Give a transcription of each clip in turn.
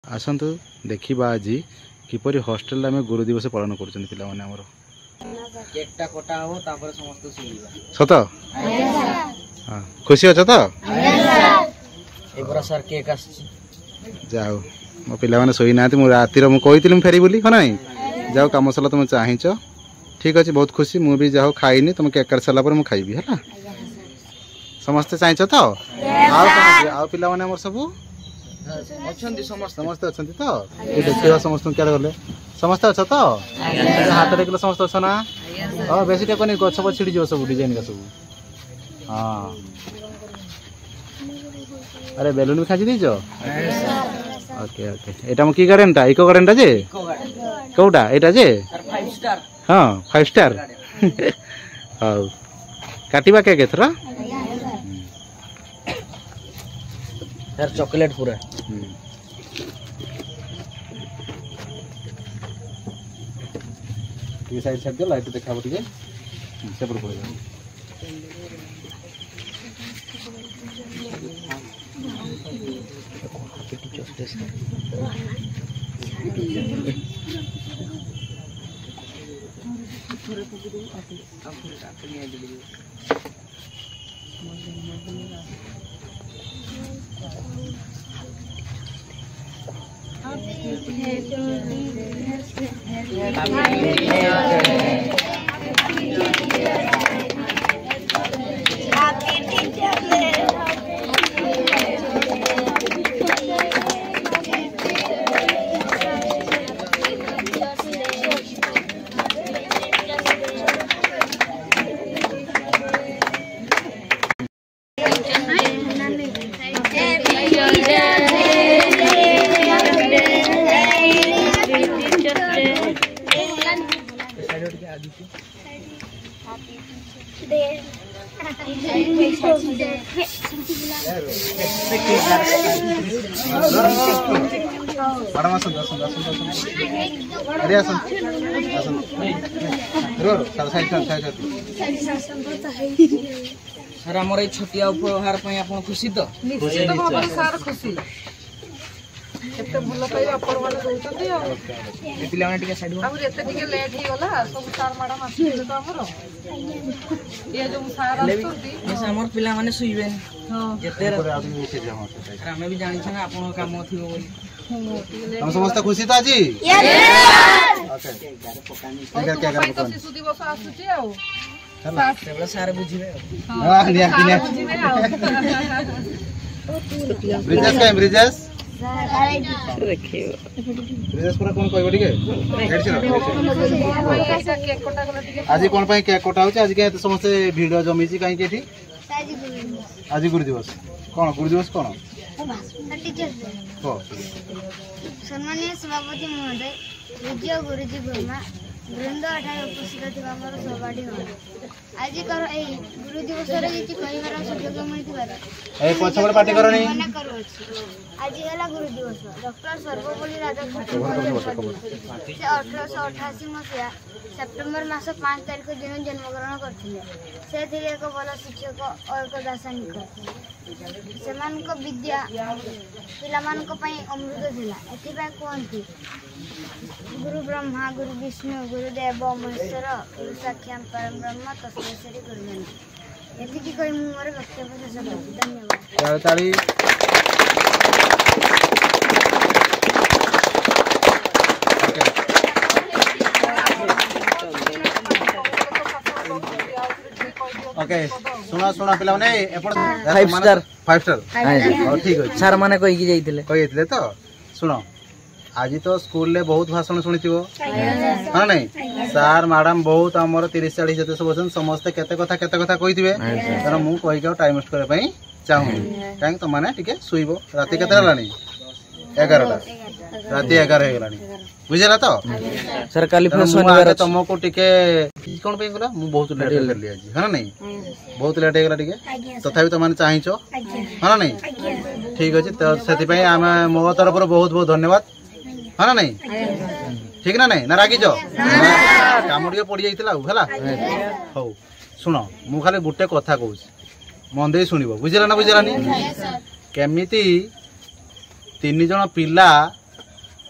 आसतु देखा आज किपर हॉस्टेल आम गुरु दिवस पालन कर सत हाँ खुशी अच्छा तो जाओ मो पाने शोई ना रातिर मुझे फेरी बोली हाँ ना जाओ कम सला तुम चाहच ठीक अच्छे बहुत खुशी मुझे जाओ खाईनी तुम केक काट सारा मुझे खाइबी है समस्ते चाहच तो आउ पाने सब समस्ते अच्छा तो ये देखा समस्त क्या गले समस्ते अच्छा तो हाथ देख समस्त अच्छा ना हाँ बेस टेकनी गछ पर छिड़ी सब डिजाइन का सब हाँ अरे बेलून भी खाची दीच ओके ओके एटा मो की गार्डन इको गार्डन जे कौटा एटा जे हाँ 5 स्टार हाँ काटिबा केक एथरा यार चॉकलेट पूरा ये साइड साइड दे लाइट देखा बटिके सेपर पड़े सर आमर छोटिया उपहार खुशी तो खुशी भल पाइबा आपण माने दउचंती आ पिला माने टिके साइड हो अब एते टिके लेट ही गला सब सार मैडम आसी तो हमरो ये जो सार आसुती ये हमर पिला माने सुइबे हां जेते हमें भी जानि छ ना आपण काम थिबो बोली हम समस्त खुशी तो आजी यस ओके क्या कर तो शिशु दिवस आसुची आ सेबला सारे बुझिबे हां निया ब्रिजेश का ब्रिजेश आज कौन केक कटा हो आज के समस्त भिड़ जमी कहीं आज गुरु दिवस कौन गुरु दिवस कौन सम्मानीय सभापति महोदय पूज्य गुरुजी वर्मा वृंद अठाई उपस्थित थी सहपाठी आज गुरु दिवस कह सुजोग आज है गुरु दिवस डॉक्टर सर्वपल्ली राधाकृष्ण से 1888 मसीहा सेप्टेम्बर मास 5 तारिख दिन जन्मग्रहण करते एक भल शिक्षक और एक दार्शनिक से विद्या पाई अमृत थिला कहती गुरु ब्रह्मा गुरु विष्णु गुरुदेव महेश्वर गुरु साक्षात परम ब्रह्म तस्मै श्री गुरुदेव एति कही मोर वक्तव्य शेष करछि। धन्यवाद। ओके सुना सुना पिला माने एपड 5 स्टार 5 स्टार हां ठीक अछि सर माने कहि जाइथिले तो सुनो आज तो स्कूल ले बहुत भाषण सुनिथिबो हां नहीं सर मैडम बहुत हमर 30 40 जते सब अछन समस्त केते कथा कहिथिबे तर मु कहि के टाइम वेस्ट करे पई चाहू काहे तो माने टिके सुइबो राती केते हलानी 11टा राती 11 हे गलानी बुझला तो सर काली शनिवार तुमको टिके कोन पे गला मु बहुत लेट कर लिया जी हां नहीं बहुत लेट हे गला टिके तथापि तो माने चाहिचो हां नहीं ठीक अछि तो सेति पई हम मो तरफ बहुत बहुत धन्यवाद हां नहीं ठीक ना नहीं ना रागी जो काम टिके पड़ी जाइतला हला हो सुनो मु खाली गुटे कथा कहूँ मन दे शुणव बुझला ना बुझलानी केमिति 3 जन पिला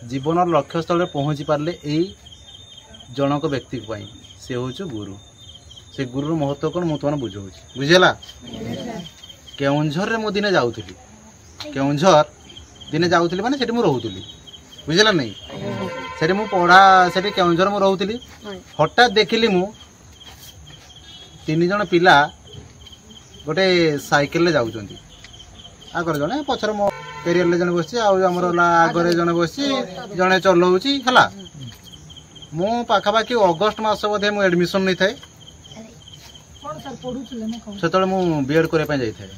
जीवन लक्ष्यस्थल पहुँची पारे यही जनक व्यक्ति से हूँ गुरु से गुरु महत्व कौन मुझे बुझाऊँ बुझेगा केउंझर मु दिने जाऊली केउंझर दिने जाऊली माने सेठी मु रहूली बुझेगा नहीं सेठी मु पढ़ा सेठी केउंझर मु रहूली हठात देखिली मु 3 जन पिला गोटे साइकेल ले जाउछंती आगर जने पछर मो कैरियर ले जने बसछि आमर आगे जने बसछि जने चलाउछि हला मु पाखापाखि अगस्ट मास बोधे मु एडमिशन नहीं थाए से मु बीएड करने जाए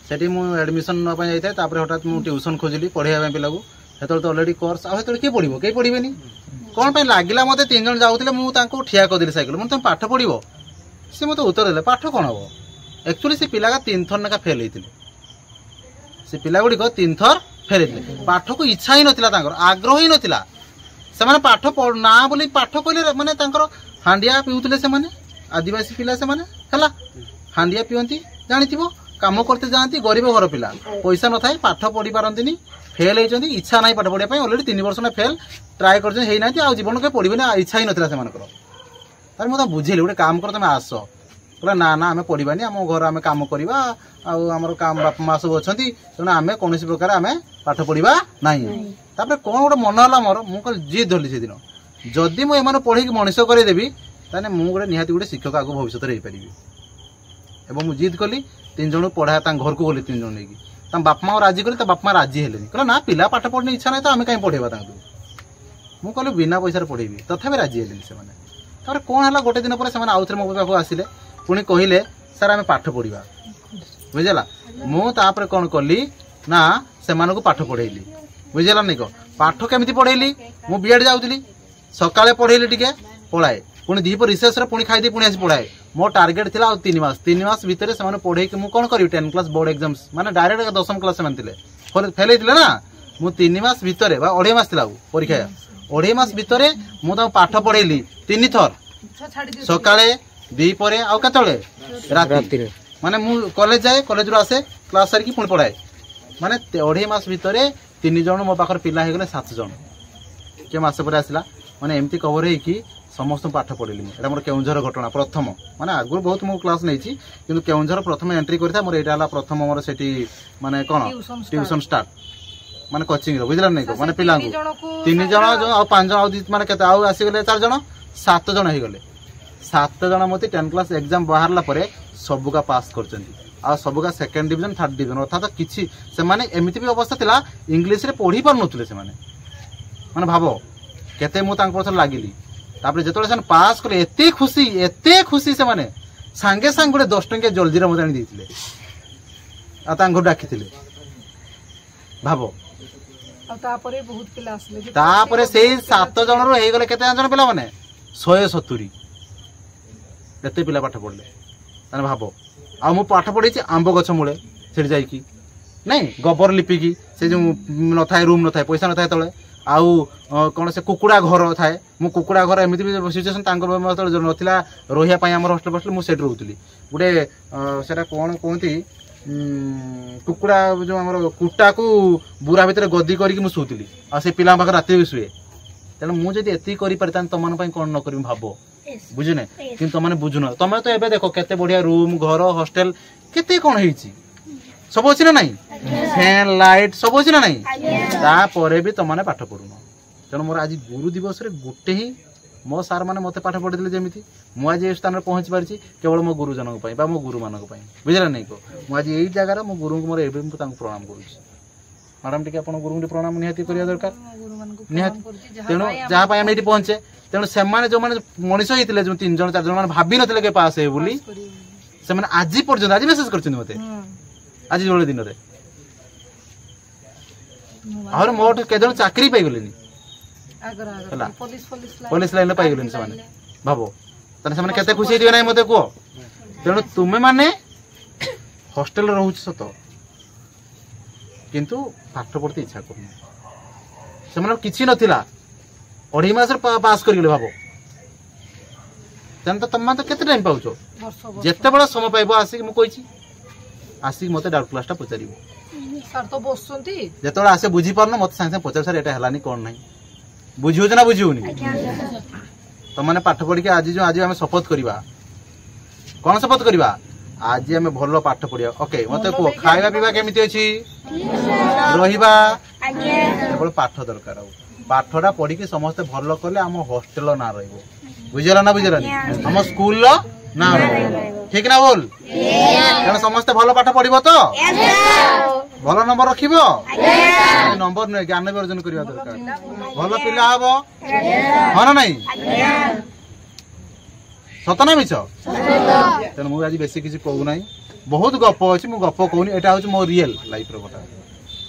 सेठी मु एडमिशन नापी जाए हठात मु ट्यूशन खोजिली पढ़ाई पिला को तो अलरेडी कोर्स आते किए पढ़ो कहीं पढ़े कौन पर लगे मत 3 जन जाऊे मुझे ठिया करदेली साइकेल मुझे तुम पाठ पढ़ सी मत उत्तर देले पाठ कौन हम एक्चुअली से पिला 3 थर लेखा फेल होते से पिला गुड़िक 3 थर फेल होते पाठ को इच्छा ही नाला आग्रह ही नाला से पाठ ना बोली पाठ कहले मानते हांडिया पिउतले से आदिवासी पिला से हांडिया पियंती जानी काम करते जाती गरीब घर पिला पैसा न था पाठ पढ़ी पारती फेल होती इच्छा ना पाठ पढ़ाई अलरेडी 3 वर्ष फेल ट्राए कर जीवन के पढ़े इच्छा ही नाला से मुझे बुझेली गोटे काम कर तुम आस बोला ना ना आम पढ़ानी आम घर आम कम करवा आमर काम बापा माँ सब अच्छा तेना आम कौन प्रकार आम पाठ पढ़ा ना कौन गोटे मन है मोर मुझे जिद धरली से दिन जदि मुझे पढ़ी मनीष करदेवी ताने मु गोटे निहाती गोटे शिक्षक आगे भविष्य में पारि एवं मुझे जिद कली 3 जन पढ़ा घर को गली 3 जन नहीं बापा माँ राजी कली बापा माँ राजी हेले कहला ना पिला पाठ पढ़ने इच्छा ना तो आम कहीं पढ़ेगा मुझे कहली बिना पैसा पढ़ेबी तथापि राजी हेले से कौन है गोटे दिन पर आउ थे मो पाक आसिले पुणी कहले सर आम पाठ पढ़ा बुझेगा मुझे कौन कली ना से पाठ पढ़ेली बुझेगा नहीं कह पाठ केमी पढ़ेली मु बीएड जाऊली सकाଳେ पढ़ेली टिके पढ़ाए पुणी दीप रिसेस पुणी खाई पुणी आसी पढ़ाए मो टार्गेट थिला 3 मास भितर से पढ़े कि मुझे कौन करी 10 क्लास बोर्ड एग्जाम्स माने डायरेक्ट 10वीं क्लास से फेल होते ना मु 3 मास भितर 2.5 मास थिला परीक्षा 2.5 मास भितर मुझे पाठ पढ़ेली 3 थर सकाଳେ दीपर आउ केतले राति माने मु कॉलेज जाए कॉलेज रो आसे क्लास सारी पुणी पढ़ाए माने 2.5 मास भितर 3 जन मो पाखर पिला हो गले 7 जन के मास पर आसला माने एमती कवर है कि समस्त पाठ पढ़ी एटा मोर केउंझर घटना प्रथम माने आगु बहुत मो क्लास नहीं किंतु केउंझर प्रथम एंट्री करता मोर एटा प्रथम मोर सेठी माने कोन ट्यूशन स्टार्ट माने कोचिंग रो बुझला नहीं माने पिला 3 जन जो आ 5 जन माने केते आ आसी गले 4 जन 7 जन हो गले 7 जन मते 10 क्लास एग्जाम बाहरला परे सबका पास करचंती आ सबका सेकंड डिवीजन थर्ड डिवीजन अर्थात किछि से माने एमिति भी अवस्था थिला इंग्लिश रे पढ़ी पार नथुले से माने भाबो केते मु तांको पछर लागिली तापर जेतोले सन पास कले एते खुशी से माने सांगे सांग गोटे 10 टंकिया जलजीरा मते आनी देथिले आ तांको डाकिथिले भाबो आ तापरे बहुत पिला आसले तापरे सेही 7 जन रो हे गले केते जन पिला माने 170 एते पिला पाठ पढ़ले ताने भाबो आ मु पाठ पढ़ी छी आंब गछ मूले सेठ जाई की नहीं गोबर लिपि की से जो न थाए रूम न थाए पैसा न थाए तळे आउ कौन से कुकुड़ा घर थाए मु कुकुड़ा घर एमती सिचुएसन नथिला रहिया पई हमर हॉस्टल बसले मु सेट रहउतली गुटे सेटा कोन कोंती कुकुड़ा जो हमर कुटा को बुरा भीतर गद्दी करके मु सुतली आ से पिला पाख राति भी सुए तेन मु जदि एति करि परतान तमन पई कोन न करिम भाबो बुझने किंतु तमने बुझुन तमे तो एबे देखो केते बढ़िया रूम घर हॉस्टल केते कोन हेछि सब अच्छी ना नहीं फैन लाइट सब अच्छी ना नहीं तापर भी तुमने पाठ पढ़ुन तेणु मोर आज गुरु दिवस रे गोटे ही मो सार मैंने मत पाठ पढ़ी जमी मुझे ये स्थान पहुँची पारी केवल मो गुरुजन मो गुरु मान बुझे नहीं कह मुझे यही जगार मो गुरु मोर एवं प्रणाम करुँच मैडम टी आप गुरु प्रणाम निहाती करवा दरकार निहाती तेणु जहाँ आम ये पहुँचे तेणु से जो मैंने मनीष होते जो 3 जन 4 जन मैंने भाभी नथिले के पास हे बोली से आज पर्यंत आज मेसेज कर मत आज जो दिन और मोट के जन चाकरी पाई गलेनी पुलिस लाइन पाई गलेनी से भाबो तने से केते खुशी दिवे नै मते को तेणु तुमे माने हॉस्टेल रहउछ सत किंतु पाठ पढ़ते इच्छा करनी से माने किछि नथिला 2.5 मास पास कर गेले भाबो तने तो तम्मा तो केते टाइम पाउछो जेते बड़ा समय पाइबो आसी मु कहिछि आसी मते डाउट क्लास ता पचारिबो सर तो बसुंती जेतोड़ आसे बुझी पारन मत सांगे सांगे पचार सर एटा हलानी कोन नाही बुझियो ना बुझियोनी तो माने पाठ पढ़ी के आज आम शपथ करवा कौन शपथ करवा आज आम भल पाठ पढ़िया ओके मत कह खाଇବା पीवा केमिति अछि रहिबा केवल पाठ दरकार पाठटा पढ़ी के समस्त भल कले आम हॉस्टल ना रहइबो बुझला ना बुझलानी हम स्कूल ना ठीक ना बोल कारण समस्त भल पाठ पढ़िबो तो भल नंबर रखिबो नंबर न ज्ञान भी अर्जन करबा दरकार भल पिला हबो हां ना नहीं सत ना मिछ तेन मु आज बेसी किसी कहू नहीं बहुत गप अछि मु गप कहूनी एटा होछ मो रियल लाइफ रो कथा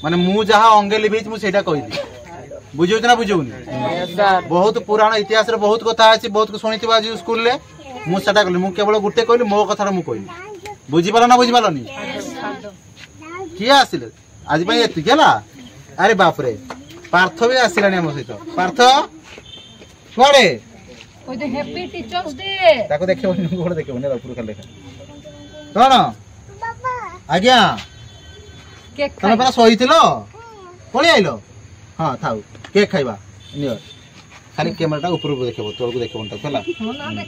माने मु जहा अंगे लिबिच मु सेटा कहली बुझियो ना बुझियोनी बहुत पुराण इतिहास रे बहुत कथा अछि बहुत को सुनिथिबा आज स्कूल ले मु सेटा कहली मु केवल गुटे कहली मो कथा मु कहली बुझि पाला ना बुझि पालनी किए आसिले आज भाई एति गेला अरे बाप रे पार्थ भी आसिलानी हम सहित पार्थ कुआडे ओइ दे हैप्पी टीचर्स डे ताको देखियो गोड़ देखियो ने ऊपर खाली देखा कोन आज्ञा केक तने परा सोइथिलो पळी आइलो हां थाउ केक खाइबा नियो खाली कैमराटा ऊपर ऊपर देखियो तोर को देखियो त होला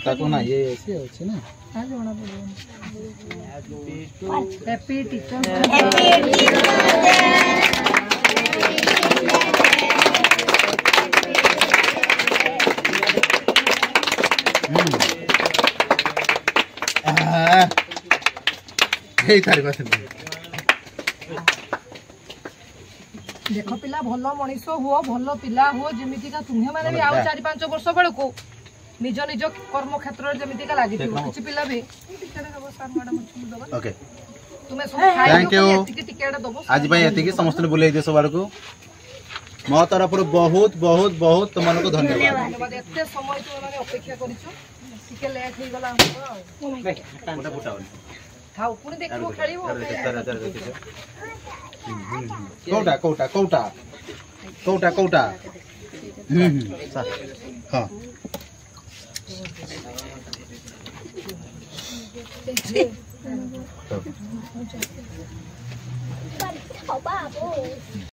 ताको ना ये ऐसे अछि ना हां जोना पड़ो हैप्पी टीचर्स हे तारी बात देखो पिला भल मनीष हुओ भल पिला हुओ जमितिका तुम्हे माने भी आउ 4-5 वर्ष बेलको निज निज कर्म क्षेत्र जमितिका लागि किछि पिला भी टिकेट दबो सर मैडम दबो ओके तुमे सब खाइ थैंक यू टिकेट दबो आज भाई एति की समस्त बुलाई दे सब को मो तरफ बहुत बहुत बहुत तुमन को धन्यवाद एते समय तो माने अपेक्षा करिছো टिके लेट हो गला हमको फुटा फुटावन थाउ पुनी देखबो खेलिबो कोटा कोटा कोटा कोटा कोटा हां बाबा